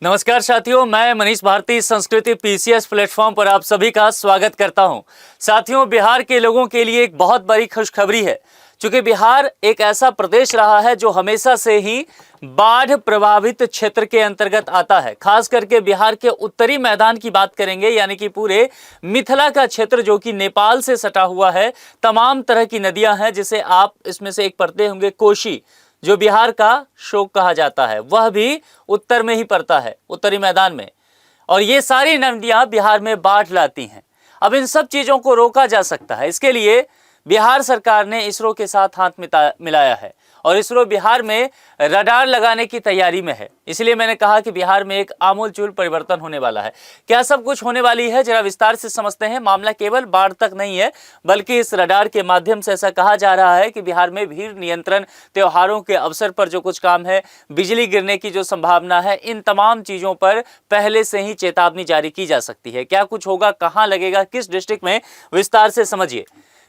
नमस्कार साथियों, मैं मनीष भारती संस्कृति पीसीएस प्लेटफॉर्म पर आप सभी का स्वागत करता हूं। साथियों, बिहार के लोगों के लिए एक बहुत बड़ी खुशखबरी है। चूंकि बिहार एक ऐसा प्रदेश रहा है जो हमेशा से ही बाढ़ प्रभावित क्षेत्र के अंतर्गत आता है। खास करके बिहार के उत्तरी मैदान की बात करेंगे, यानी कि पूरे मिथिला का क्षेत्र जो कि नेपाल से सटा हुआ है। तमाम तरह की नदियां हैं, जिसे आप इसमें से एक पढ़ते होंगे कोशी, जो बिहार का शोक कहा जाता है, वह भी उत्तर में ही पड़ता है, उत्तरी मैदान में। और ये सारी नदियां बिहार में बाढ़ लाती हैं। अब इन सब चीज़ों को रोका जा सकता है, इसके लिए बिहार सरकार ने इसरो के साथ हाथ मिलाया है और इसरो बिहार में रडार लगाने की तैयारी में है। इसलिए मैंने कहा कि बिहार में एक आमूलचूल परिवर्तन होने वाला है। क्या सब कुछ होने वाली है, जरा विस्तार से समझते हैं। मामला केवल बाढ़ तक नहीं है, बल्कि इस रडार के माध्यम से ऐसा कहा जा रहा है कि बिहार में भीड़ नियंत्रण, त्योहारों के अवसर पर जो कुछ काम है, बिजली गिरने की जो संभावना है, इन तमाम चीज़ों पर पहले से ही चेतावनी जारी की जा सकती है। क्या कुछ होगा, कहाँ लगेगा, किस डिस्ट्रिक्ट में, विस्तार से समझिए।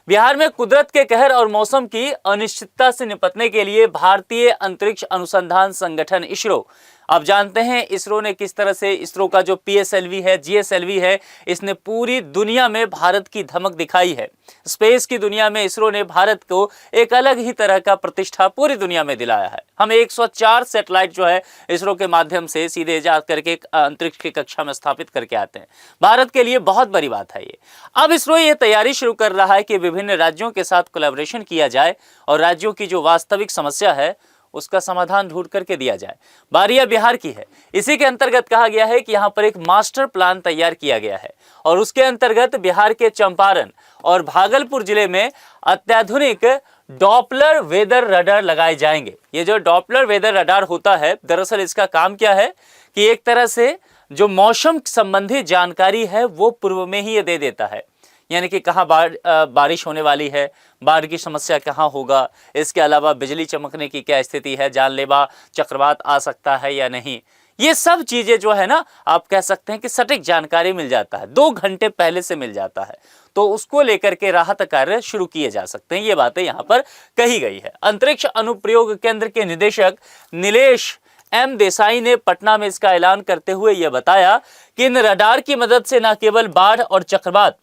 बिहार में कुदरत के कहर और मौसम की अनिश्चितता से निपटने के लिए भारतीय अंतरिक्ष अनुसंधान संगठन इसरो, आप जानते हैं इसरो ने किस तरह से, इसरो का जो पीएसएलवी है, जीएसएलवी है, इसने पूरी दुनिया में भारत की धमक दिखाई है। स्पेस की दुनिया में इसरो ने भारत को एक अलग ही तरह का प्रतिष्ठा पूरी दुनिया में दिलाया है। हम 104 सैटेलाइट जो है इसरो के माध्यम से सीधे जा करके अंतरिक्ष की कक्षा में स्थापित करके आते हैं। भारत के लिए बहुत बड़ी बात है ये। अब इसरो ये तैयारी शुरू कर रहा है कि विभिन्न राज्यों के साथ कोलैबोरेशन किया जाए और राज्यों की जो वास्तविक समस्या है उसका समाधान ढूंढ करके दिया जाए। बारी बिहार की है। इसी के अंतर्गत कहा गया है कि यहाँ पर एक मास्टर प्लान तैयार किया गया है और उसके अंतर्गत बिहार के चंपारण और भागलपुर जिले में अत्याधुनिक डॉपलर वेदर रडार लगाए जाएंगे। ये जो डॉपलर वेदर रडार होता है, दरअसल इसका काम क्या है कि एक तरह से जो मौसम संबंधी जानकारी है वो पूर्व में ही ये दे देता है, यानी कि कहाँ बारिश होने वाली है, बाढ़ की समस्या कहाँ होगा, इसके अलावा बिजली चमकने की क्या स्थिति है, जानलेवा चक्रवात आ सकता है या नहीं, ये सब चीज़ें जो है ना, आप कह सकते हैं कि सटीक जानकारी मिल जाता है, 2 घंटे पहले से मिल जाता है। तो उसको लेकर के राहत कार्य शुरू किए जा सकते हैं। ये बातें यहाँ पर कही गई है। अंतरिक्ष अनुप्रयोग केंद्र के निदेशक नीलेश एम देसाई ने पटना में इसका ऐलान करते हुए यह बताया कि इन रडार की मदद से न केवल बाढ़ और चक्रवात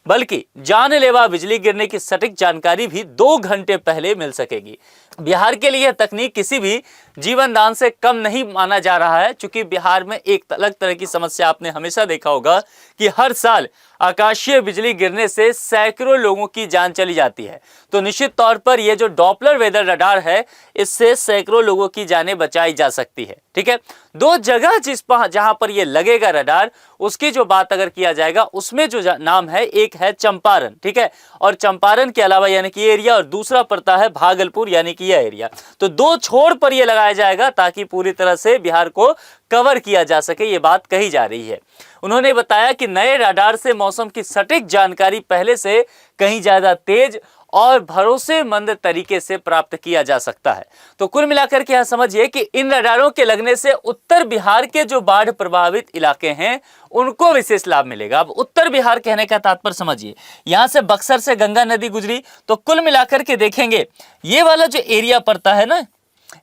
बल्कि जानलेवा बिजली गिरने की सटीक जानकारी भी 2 घंटे पहले मिल सकेगी। बिहार के लिए यह तकनीक किसी भी जीवन दान से कम नहीं माना जा रहा है, क्योंकि बिहार में एक अलग तरह की समस्या आपने हमेशा देखा होगा कि हर साल आकाशीय बिजली गिरने से सैकड़ों लोगों की जान चली जाती है। तो निश्चित तौर पर यह जो डॉपलर वेदर रडार है, इससे सैकड़ों लोगों की जानें बचाई जा सकती है। ठीक है, 2 जगह जहां पर यह लगेगा रडार, उसकी जो बात अगर किया जाएगा, उसमें जो नाम है, एक है चंपारण, ठीक है, और चंपारण के अलावा यानी कि एरिया, और दूसरा पड़ता है भागलपुर यानी कि यह एरिया। तो 2 छोर पर यह लगाया जाएगा ताकि पूरी तरह से बिहार को कवर किया जा सके, ये बात कही जा रही है। उन्होंने बताया कि नए रडार से मौसम की सटीक जानकारी पहले से कहीं ज्यादा तेज और भरोसेमंद तरीके से प्राप्त किया जा सकता है। तो कुल मिलाकर के यह समझिए कि इन रडारों के लगने से उत्तर बिहार के जो बाढ़ प्रभावित इलाके हैं उनको विशेष लाभ मिलेगा। अब उत्तर बिहार कहने का तात्पर्य समझिए, यहां से बक्सर से गंगा नदी गुजरी, तो कुल मिलाकर के देखेंगे ये वाला जो एरिया पड़ता है ना,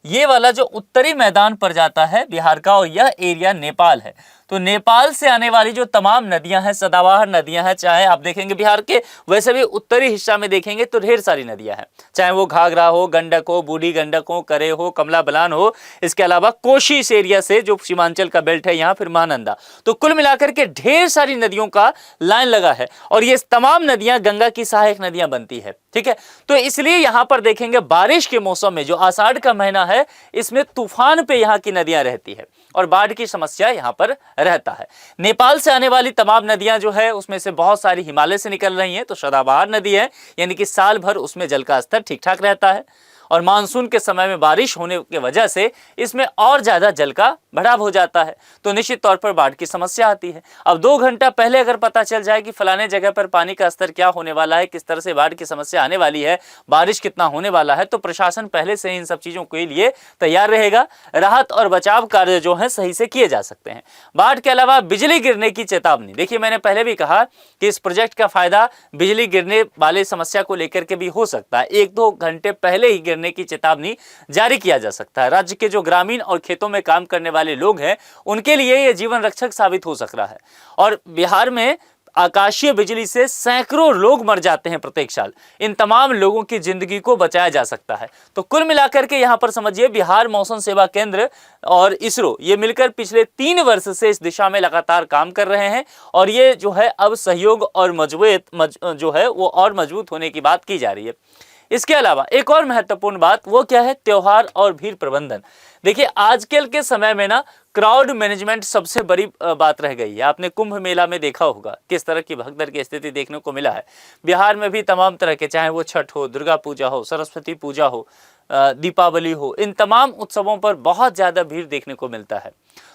ये वाला जो उत्तरी मैदान पर जाता है बिहार का, और यह एरिया नेपाल है। तो नेपाल से आने वाली जो तमाम नदियां हैं, सदाबहार नदियां हैं, चाहे आप देखेंगे बिहार के वैसे भी उत्तरी हिस्सा में देखेंगे तो ढेर सारी नदियां हैं, चाहे वो घाघरा हो, गंडक हो, बूढ़ी गंडक हो, करे हो, कमला बलान हो, इसके अलावा कोशी इस एरिया से जो सीमांचल का बेल्ट है यहाँ, फिर महानंदा। तो कुल मिलाकर के ढेर सारी नदियों का लाइन लगा है और ये तमाम नदियां गंगा की सहायक नदियां बनती है। ठीक है, तो इसलिए यहां पर देखेंगे बारिश के मौसम में जो आषाढ़ का महीना है, इसमें तूफान पे यहाँ की नदियां रहती है और बाढ़ की समस्या यहाँ पर रहता है। नेपाल से आने वाली तमाम नदियां जो है उसमें से बहुत सारी हिमालय से निकल रही हैं, तो सदाबहार नदी है, यानी कि साल भर उसमें जल का स्तर ठीक ठाक रहता है और मानसून के समय में बारिश होने की वजह से इसमें और ज़्यादा जल का बढ़ाव हो जाता है, तो निश्चित तौर पर बाढ़ की समस्या आती है। अब 2 घंटा पहले अगर पता चल जाए कि फलाने जगह पर पानी का स्तर क्या होने वाला है, किस तरह से बाढ़ की समस्या आने वाली है, बारिश कितना होने वाला है, तो प्रशासन पहले से ही इन सब चीज़ों के लिए तैयार रहेगा। राहत और बचाव कार्य जो है सही से किए जा सकते हैं। बाढ़ के अलावा बिजली गिरने की चेतावनी, देखिए मैंने पहले भी कहा कि इस प्रोजेक्ट का फायदा बिजली गिरने वाले समस्या को लेकर के भी हो सकता है। 1-2 घंटे पहले ही गिरने करने की चेतावनी जारी किया जा सकता है। राज्य के जो ग्रामीण और खेतों में काम करने वाले लोग हैं उनके लिए ये जीवन रक्षक साबित हो सकता है। और बिहार में आकाशीय बिजली से सैकड़ों लोग मर जाते हैं प्रत्येक साल। इन तमाम लोगों की जिंदगी को बचाया जा सकता है। तो कुल मिलाकर के यहाँ पर समझिए, बिहार मौसम सेवा केंद्र और इसरो ये मिलकर पिछले 3 वर्ष से इस दिशा में लगातार काम कर रहे हैं और ये जो है अब सहयोग और जो है वो और मजबूत होने की बात की जा रही है। इसके अलावा एक और महत्वपूर्ण बात वो क्या है, त्योहार और भीड़ प्रबंधन। देखिए आजकल के समय में ना क्राउड मैनेजमेंट सबसे बड़ी बात रह गई है। आपने कुंभ मेला में देखा होगा किस तरह की भगदड़ की स्थिति देखने को मिला है। बिहार में भी तमाम तरह के, चाहे वो छठ हो, दुर्गा पूजा हो, सरस्वती पूजा हो, दीपावली हो, इन तमाम उत्सवों पर बहुत ज़्यादा भीड़ देखने को मिलता है।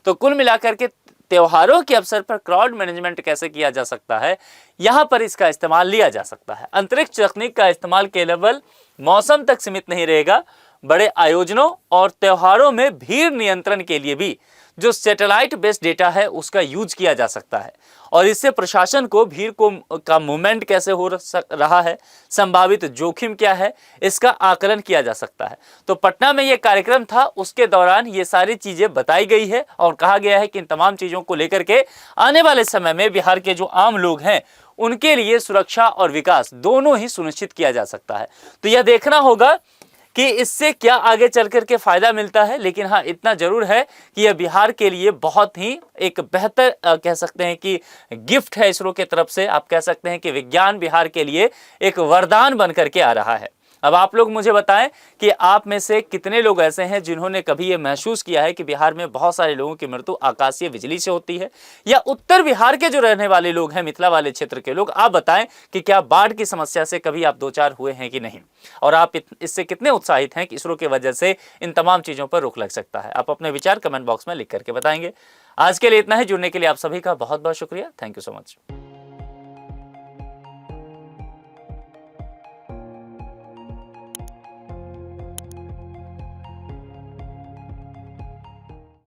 तो कुल मिलाकर के त्योहारों के अवसर पर क्राउड मैनेजमेंट कैसे किया जा सकता है, यहाँ पर इसका इस्तेमाल लिया जा सकता है। अंतरिक्ष तकनीक का इस्तेमाल केवल मौसम तक सीमित नहीं रहेगा, बड़े आयोजनों और त्योहारों में भीड़ नियंत्रण के लिए भी जो सैटेलाइट बेस्ड डेटा है उसका यूज किया जा सकता है और इससे प्रशासन को भीड़ का मूवमेंट कैसे हो रहा है, संभावित जोखिम क्या है, इसका आकलन किया जा सकता है। तो पटना में ये कार्यक्रम था, उसके दौरान ये सारी चीज़ें बताई गई है और कहा गया है कि इन तमाम चीज़ों को लेकर के आने वाले समय में बिहार के जो आम लोग हैं उनके लिए सुरक्षा और विकास दोनों ही सुनिश्चित किया जा सकता है। तो यह देखना होगा कि इससे क्या आगे चल कर के फायदा मिलता है। लेकिन हाँ, इतना जरूर है कि यह बिहार के लिए बहुत ही एक बेहतर कह सकते हैं कि गिफ्ट है इसरो के तरफ से। आप कह सकते हैं कि विज्ञान बिहार के लिए एक वरदान बन करके आ रहा है। अब आप लोग मुझे बताएं कि आप में से कितने लोग ऐसे हैं जिन्होंने कभी ये महसूस किया है कि बिहार में बहुत सारे लोगों की मृत्यु आकाशीय बिजली से होती है, या उत्तर बिहार के जो रहने वाले लोग हैं, मिथिला वाले क्षेत्र के लोग, आप बताएं कि क्या बाढ़ की समस्या से कभी आप दो चार हुए हैं कि नहीं, और आप इससे कितने उत्साहित हैं कि इसरो की वजह से इन तमाम चीज़ों पर रोक लग सकता है। आप अपने विचार कमेंट बॉक्स में लिख करके बताएंगे। आज के लिए इतना ही। जुड़ने के लिए आप सभी का बहुत बहुत शुक्रिया। Thank you so much.